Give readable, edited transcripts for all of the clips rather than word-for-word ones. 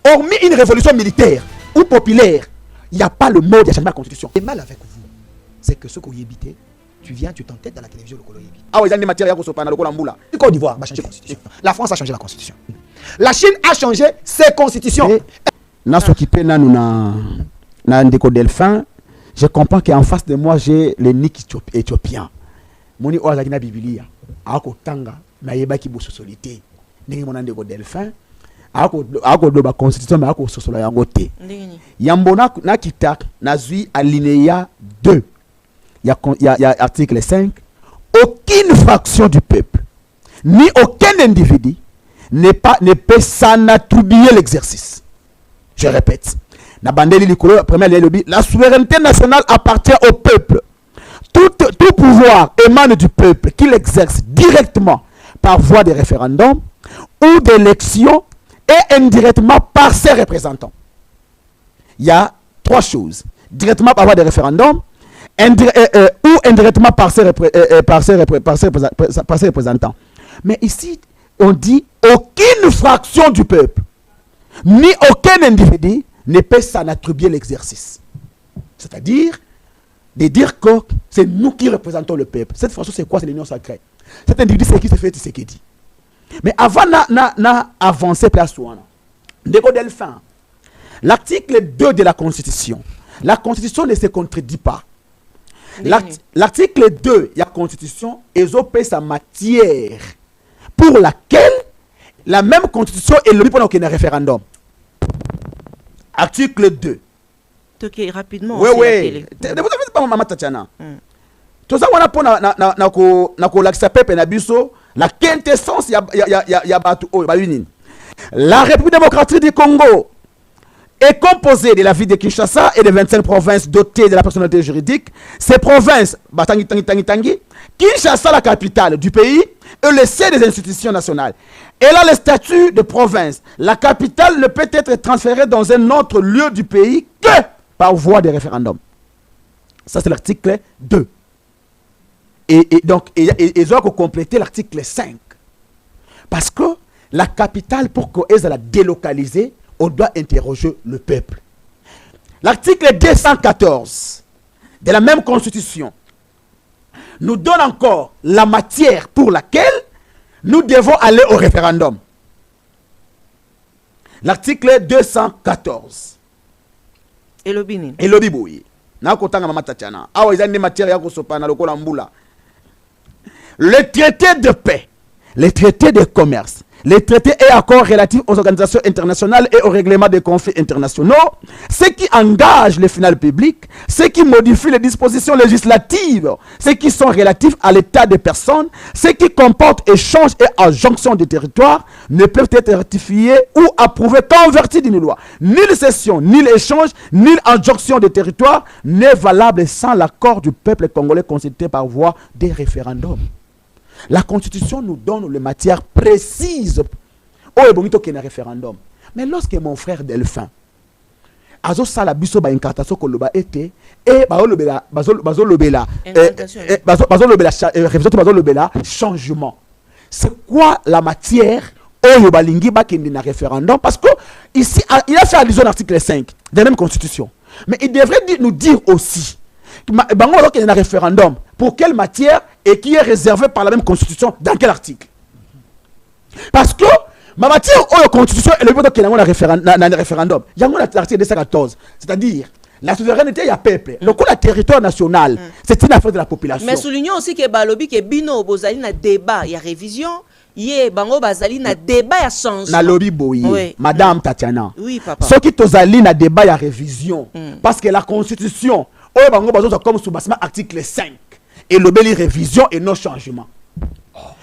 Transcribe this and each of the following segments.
Hormis une révolution militaire ou populaire, il n'y a pas le mot de changement de la constitution. Le mal avec vous, c'est que ce qu'on y habite, tu viens, tu t'entêtes dans la télévision, le colonie. Ah oui, il y a des matières qui sont pas dans le Colomboula. Le Côte d'Ivoire va changer la constitution. La France a changé la constitution. La Chine a changé ses constitutions. N'a s'occupé na ndeko Delphin. Je comprends qu'en face de moi j'ai les nick éthiopiens. Moni oza kina Biblia. Ako tanga na yeba ki bososolité. Ndenge mona ndeko Delphin. Ako do ba constitution mais ako sosolo yango te. Yambona na kitak na zui alinéa 2. Il y a article 5. Aucune fraction du peuple, ni aucun individu ne peut s'en attribuer l'exercice. Je répète. La souveraineté nationale appartient au peuple. Tout pouvoir émane du peuple qui l'exerce directement par voie de référendum ou d'élection et indirectement par ses représentants. Il y a trois choses. Directement par voie de référendum ou indirectement par ses représentants. Mais ici, on dit aucune fraction du peuple, ni aucun individu ne peut s'en attribuer l'exercice. C'est-à-dire, de dire que c'est nous qui représentons le peuple. Cette fraction, c'est quoi? C'est l'union sacrée. Cet individu, c'est qui se fait, c'est ce qu'il dit. Mais avant d'avancer, Delphin, l'article 2 de la Constitution, la Constitution ne se contredit pas. L'article 2 de la Constitution est sa matière pour laquelle la même Constitution est lobby pour un référendum. Article 2. Ok, rapidement. Oui, oui. Vous avez pas maman Tatiana. Tout ça, on a pour la quintessence, la République démocratique du Congo est composée de la ville de Kinshasa et de 25 provinces dotées de la personnalité juridique. Ces provinces, Kinshasa, la capitale du pays, est le siège des institutions nationales. Elle a le statut de province. La capitale ne peut être transférée dans un autre lieu du pays que par voie de référendum. Ça, c'est l'article 2. Et donc, ils ont complété l'article 5. Parce que la capitale, pour qu'elle la délocaliser, on doit interroger le peuple. L'article 214 de la même constitution nous donne encore la matière pour laquelle nous devons aller au référendum. L'article 214. Et le Bini. Et le Biboui. Le traité de paix, les traités de commerce, les traités et accords relatifs aux organisations internationales et au règlement des conflits internationaux, ce qui engage les finances publiques, ce qui modifie les dispositions législatives, ce qui sont relatifs à l'état des personnes, ce qui comporte échange et injonction de territoire, ne peuvent être ratifiés ou approuvés qu'en vertu d'une loi. Nulle cession, nulle échange, nulle injonction de territoire n'est valable sans l'accord du peuple congolais constitué par voie des référendums. La Constitution nous donne les matières précises au référendum. Mais lorsque mon frère Delphin a sala biso ba incartation koloba été et changement. C'est quoi la matière au balingi ba na référendum? Parce que ici il a fait allusion à l'article 5 de la même Constitution. Mais il devrait nous dire aussi un référendum pour quelle matière et qui est réservé par la même constitution dans quel article? Parce que ma matière la constitution est le but qu'il y a un référendum. Il y a l'article 214, c'est-à-dire la souveraineté, il y a peuple. Le coup, le territoire national, c'est une affaire de la population. Mais soulignons aussi que Balobi, que Bino, Bozali, na débat, il y a révision. Yé, Bango Bazali, na débat, il y a changement. Na lobby boye, oui. Madame Tatiana. Oui, papa. Ce qui tozali na débat, il y a révision. Parce que la constitution, comme sous article 5 et le bel révision et non changement.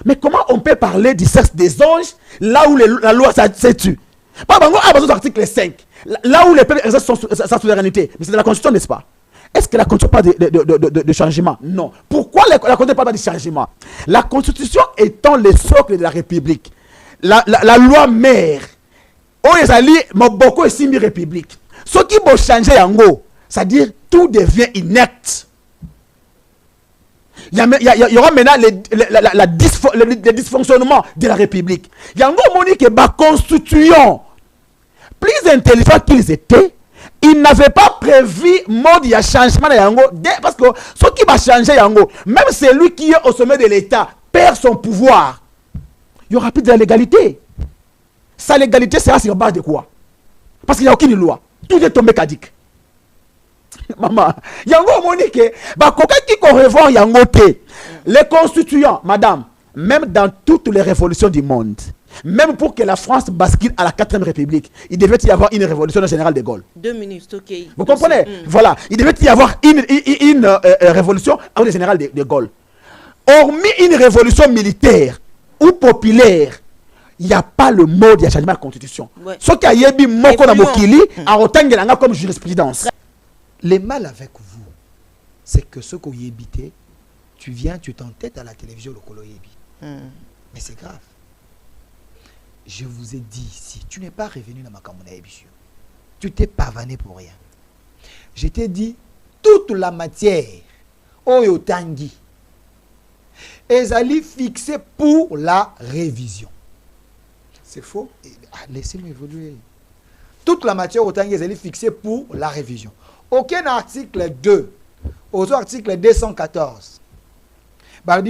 Mais comment on peut parler du sexe des anges là où la loi se tue? Pas article 5 là où les peuples exercent sa souveraineté. Mais c'est de la constitution, n'est-ce pas? Est-ce que la constitution parle de changement? Non. Pourquoi la constitution parle de changement? La constitution étant le socle de la république, la loi mère beaucoup est simi république. Ce qui va changer en gros, c'est-à-dire tout devient inerte. Il y aura maintenant les dysfonctionnements de la République. Il y a un mot qui est constituant plus intelligents qu'ils étaient, ils n'avaient pas prévu mode de changement de yango, parce que ce qui va changer yango, même celui qui est au sommet de l'État perd son pouvoir. Il n'y aura plus de la légalité. Sa légalité sera sur base de quoi? Parce qu'il n'y a aucune loi. Tout est tombé caduc. Maman, yango monique, bah coca qui qu'on revoit yango te. Les constituants, madame, même dans toutes les révolutions du monde, même pour que la France bascule à la 4e République, il devait y avoir une révolution de général de Gaulle. 2 minutes, ok. Vous comprenez? Voilà, il devait y avoir une révolution avec le général de Gaulle. Hormis une révolution militaire ou populaire, il n'y a pas le mot de changement de la constitution. Ce qui a yebi moko na mokili a otangelanga comme jurisprudence. Le mal avec vous, c'est que ce qu'on y évité, tu viens, tu t'entêtes à la télévision le Kolo Yebi. Mais c'est grave. Je vous ai dit ici, tu n'es pas revenu dans ma Kamuna Ebisio. Tu t'es pavané pour rien. Je t'ai dit, toute la matière, Oyo Tangi, est allée fixée pour la révision. C'est faux. Laissez-moi évoluer. Toute la matière au Tangi est allée fixée pour la révision. Aucun article 2, aux articles 214,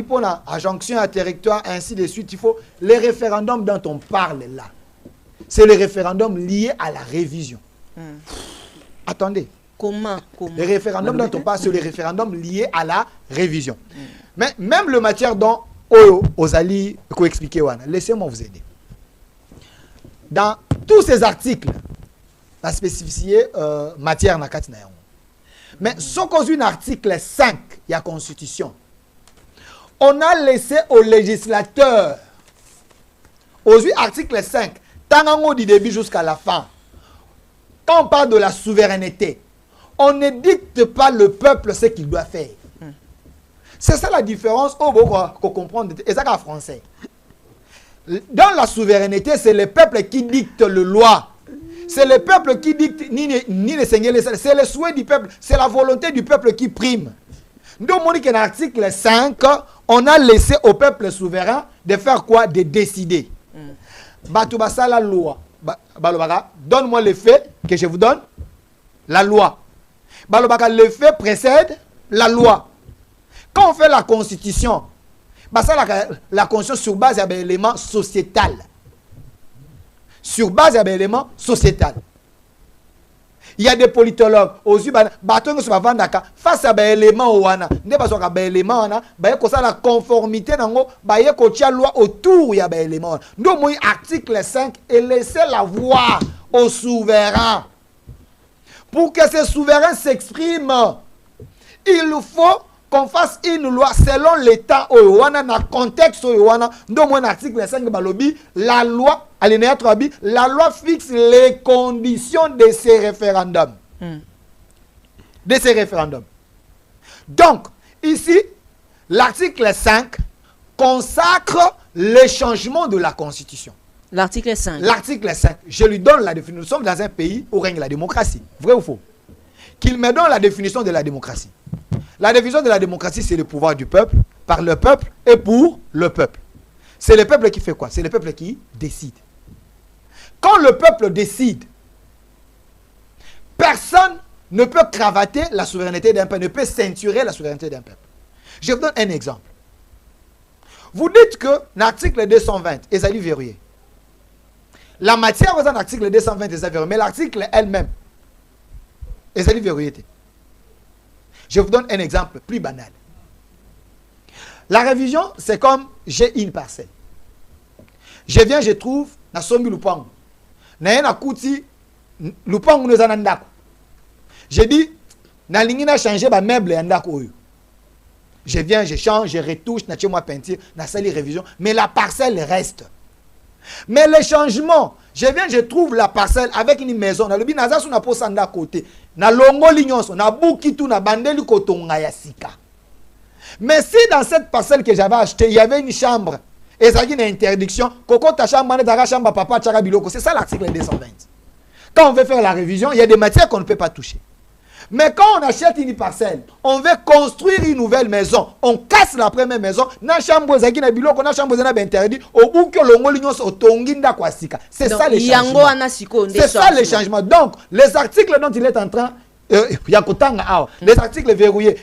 pour la jonction à territoire, ainsi de suite, il faut les référendums dont on parle là. C'est les référendums liés à la révision. Attendez. Comment Les référendums dont on parle, c'est les référendums liés à la révision. Mais même le matière dont Ozali qu'on expliquer, laissez-moi vous aider. Dans tous ces articles, la spécificité matière na kati na yango. Mais ce qu'on a un article 5 il y a constitution. On a laissé aux législateurs aujourd'hui article 5 tangango du début jusqu'à la fin. Quand on parle de la souveraineté, on ne dicte pas le peuple ce qu'il doit faire. C'est ça la différence qu'on comprend et ça en français. Dans la souveraineté, c'est le peuple qui dicte le loi. C'est le peuple qui dicte, ni les seigneurs, c'est le souhait du peuple, c'est la volonté du peuple qui prime. Donc, dans l'article 5, on a laissé au peuple souverain de faire quoi? De décider. Batubasa la loi. Donne-moi les faits que je vous donne. La loi. Le fait précède la loi. Quand on fait la constitution, la constitution sur base d'un élément sociétal. Sur base d'un élément sociétal. Il y a des politologues aussi face à un élément la conformité la loi autour il y a un élément. Donc article 5 et laisser la voix au souverain. Pour que ce souverain s'exprime, il faut qu'on fasse une loi selon l'état dans le contexte donc article 5 balobi la loi alinéa 3 bi la loi fixe les conditions de ces référendums. Donc ici l'article 5 consacre le changement de la constitution. L'article 5. L'article 5, je lui donne la définition. Nous sommes dans un pays où règne la démocratie. Vrai ou faux? Qu'il me donne la définition de la démocratie. La définition de la démocratie, c'est le pouvoir du peuple, par le peuple et pour le peuple. C'est le peuple qui fait quoi? C'est le peuple qui décide. Quand le peuple décide, personne ne peut cravater la souveraineté d'un peuple, ne peut ceinturer la souveraineté d'un peuple. Je vous donne un exemple. Vous dites que l'article 220 est allé verrouillé. La matière dans l'article 220 est verrouillée, mais l'article elle-même est allé verrouillé. Je vous donne un exemple plus banal. La révision, c'est comme j'ai une parcelle. Je viens, je trouve, na sombi lupangu. Na yena kuti, lupangu nous en andako. Je dis, na lingina changer ba meuble andako oyo. Je viens, je change, je retouche, na moi peinture, na sali révision, mais la parcelle reste. Mais le changement, je viens, je trouve la parcelle avec une maison. Na lobi naza sou na posanda côté. Na longo lignonso, na bukitu na bandeli kotonga ya sika. Mais si dans cette parcelle que j'avais achetée, il y avait une chambre, et ça a une interdiction, koko ta chambre, ta chambre, papa, tchara biloko, c'est ça l'article 220. Quand on veut faire la révision, il y a des matières qu'on ne peut pas toucher. Mais quand on achète une parcelle, on veut construire une nouvelle maison. On casse la première maison. Na chambre zaki na biloko, na chambre na interdit. Au bout que l'on nyonso otonginda kwasika. C'est ça les changements. C'est ça les changements. Donc, les articles dont il est en train, les articles verrouillés,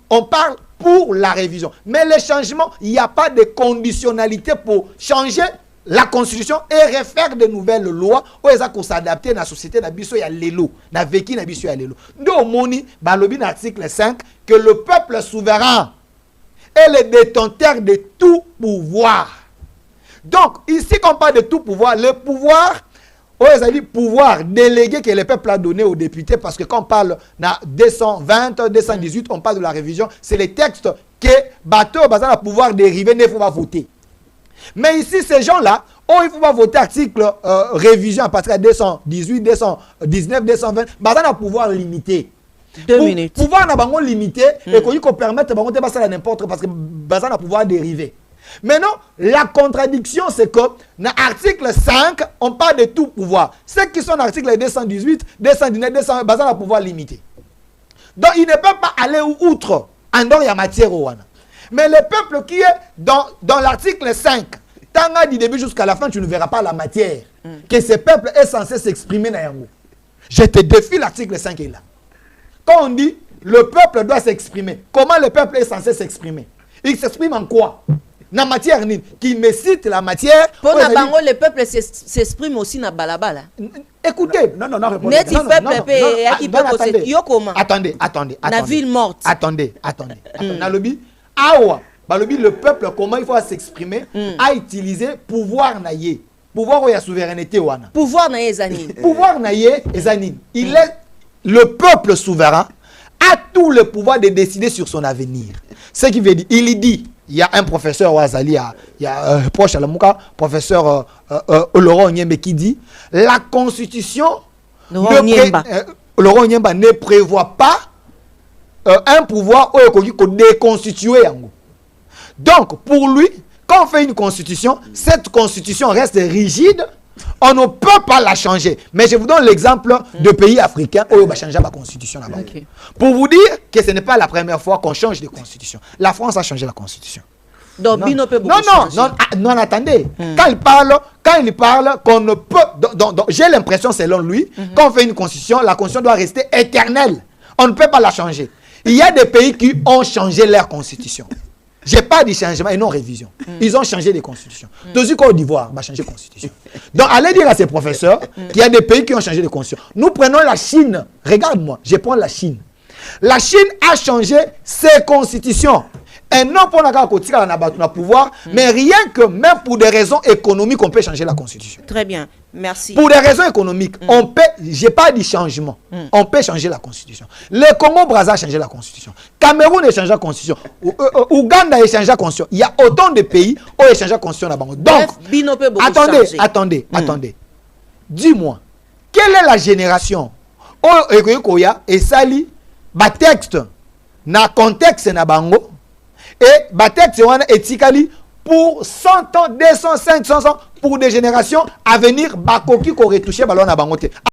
on parle pour la révision. Mais les changements, il n'y a pas de conditionnalité pour changer la constitution et refaire de nouvelles lois où ils ont s'adapter à la société na biso ya lelo na vécu na biso ya lelo. Nous moni balobi na article 5 que le peuple souverain est le détenteur de tout pouvoir. Donc ici quand on parle de tout pouvoir, le pouvoir pouvoir délégué que le peuple a donné aux députés, parce que quand on parle na 220, 218, on parle de la révision, c'est les textes que bateau bazar a pouvoir dériver ne faut pas voter. Mais ici, ces gens-là, il faut pas voter article révision à partir de 218, 219, 220. Bazan a pouvoir limité. 2 minutes. Pouvoir n'a pas limité et qu'on permette de passer à n'importe parce que Bazan a pouvoir dériver. Maintenant, la contradiction, c'est que dans l'article 5, on parle de tout pouvoir. Ceux qui sont dans l'article 218, 219, 220, Bazan a pouvoir limité. Donc, il ne peut pas aller outre en dehors de la matière. Mais le peuple qui est dans l'article 5, tant du début jusqu'à la fin, tu ne verras pas la matière. Que ce peuple est censé s'exprimer dans Yango. Je te défie, l'article 5 est là. Quand on dit le peuple doit s'exprimer, comment le peuple est censé s'exprimer? Il s'exprime en quoi? Dans la matière, qui me cite la matière. Pour la bango, le peuple s'exprime aussi dans balabala. Écoutez, attendez. La ville morte. Attendez. Dans le lobby, le peuple, comment il faut s'exprimer, a utilisé pouvoir naïe. Pouvoir ou la souveraineté. Pouvoir naïe Zanine. Pouvoir naïe Zanine. Il est le peuple souverain, a tout le pouvoir de décider sur son avenir. Ce qui veut dire, il dit, il y a un professeur Ouazali, il y a proche à la Mouka, professeur Laurent Nyembe qui dit, la constitution Laurent Nyemba ne prévoit pas un pouvoir où déconstituer. Donc, pour lui, quand on fait une constitution, cette constitution reste rigide. On ne peut pas la changer. Mais je vous donne l'exemple de pays africains où on va changer la constitution là-bas. Okay. Pour vous dire que ce n'est pas la première fois qu'on change de constitution. La France a changé la constitution. Donc, non, attendez. Quand il parle qu'on ne peut... j'ai l'impression, selon lui, quand on fait une constitution, la constitution doit rester éternelle. On ne peut pas la changer. Il y a des pays qui ont changé leur constitution. Je n'ai pas dit changement et non révision. Ils ont changé les constitutions. Tout Côte d'Ivoire va changer de constitution. Donc, allez dire à ces professeurs qu'il y a des pays qui ont changé de constitution. Nous prenons la Chine. Regarde-moi, je prends la Chine. La Chine a changé ses constitutions. Et non pour la pouvoir, mais rien que même pour des raisons économiques, on peut changer la constitution. Très bien, merci. Pour des raisons économiques, on peut, je n'ai pas dit changement, on peut changer la constitution. Le Congo-Brazza a changé la constitution. Cameroun a changé la constitution. Ouganda a changé la constitution. Il y a autant de pays où ils ont changé la constitution là-bas. Donc, attendez. Dis-moi, quelle est la génération où et sali ba texte na contexte na bango et texte etikali pour 100 ans, 200, 500 ans pour des générations à venir bakoki ko retoucher ballon na bango te.